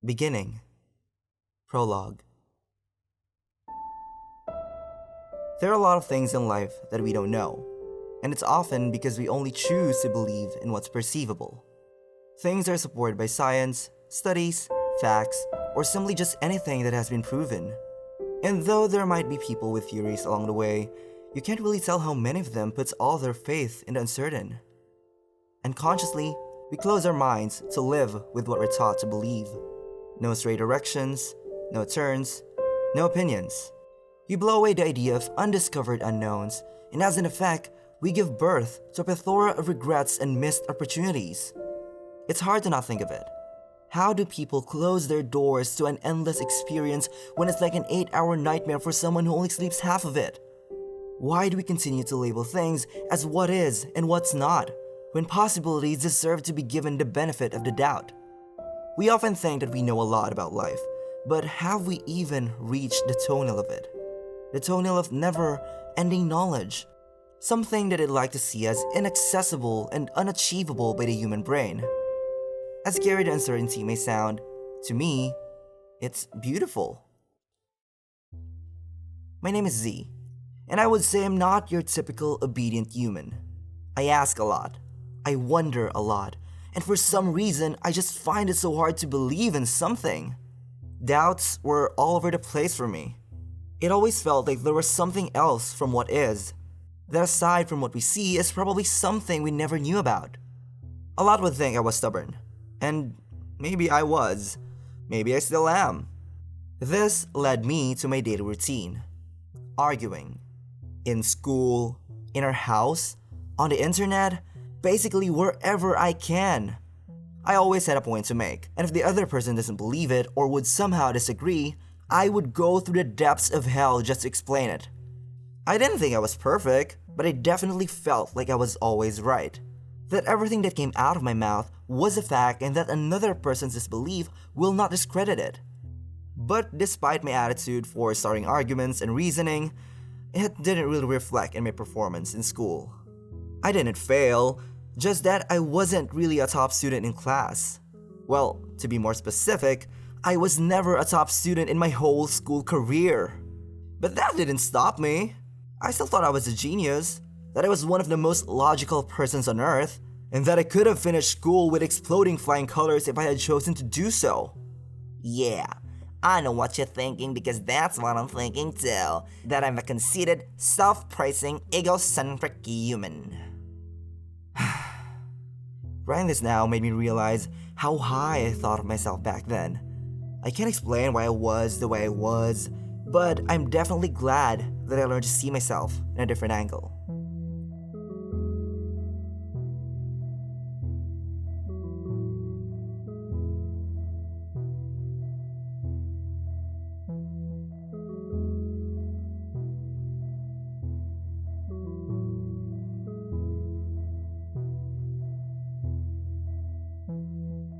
Beginning. Prologue. There are a lot of things in life that we don't know, and it's often because we only choose to believe in what's perceivable. Things are supported by science, studies, facts, or simply just anything that has been proven. And though there might be people with theories along the way, you can't really tell how many of them puts all their faith in the uncertain. And consciously, we close our minds to live with what we're taught to believe. No straight directions, no turns, no opinions. We blow away the idea of undiscovered unknowns, and as an effect, we give birth to a plethora of regrets and missed opportunities. It's hard to not think of it. How do people close their doors to an endless experience when it's like an 8-hour nightmare for someone who only sleeps half of it? Why do we continue to label things as what is and what's not, when possibilities deserve to be given the benefit of the doubt? We often think that we know a lot about life, but have we even reached the tonal of it? The tonal of never-ending knowledge, something that I'd like to see as inaccessible and unachievable by the human brain. As scary the uncertainty may sound, to me, it's beautiful. My name is Z, and I would say I'm not your typical obedient human. I ask a lot, I wonder a lot, and for some reason, I just find it so hard to believe in something. Doubts were all over the place for me. It always felt like there was something else from what is, that aside from what we see is probably something we never knew about. A lot would think I was stubborn. And maybe I was. Maybe I still am. This led me to my daily routine. Arguing. In school, in our house, on the internet, basically wherever I can. I always had a point to make, and if the other person doesn't believe it or would somehow disagree, I would go through the depths of hell just to explain it. I didn't think I was perfect, but I definitely felt like I was always right. That everything that came out of my mouth was a fact and that another person's disbelief will not discredit it. But despite my attitude for starting arguments and reasoning, it didn't really reflect in my performance in school. I didn't fail, just that I wasn't really a top student in class. Well, to be more specific, I was never a top student in my whole school career. But that didn't stop me. I still thought I was a genius, that I was one of the most logical persons on earth, and that I could have finished school with exploding flying colors if I had chosen to do so. Yeah, I know what you're thinking because that's what I'm thinking too. That I'm a conceited, self-praising, egocentric human. Writing this now made me realize how high I thought of myself back then. I can't explain why I was the way I was, but I'm definitely glad that I learned to see myself in a different angle.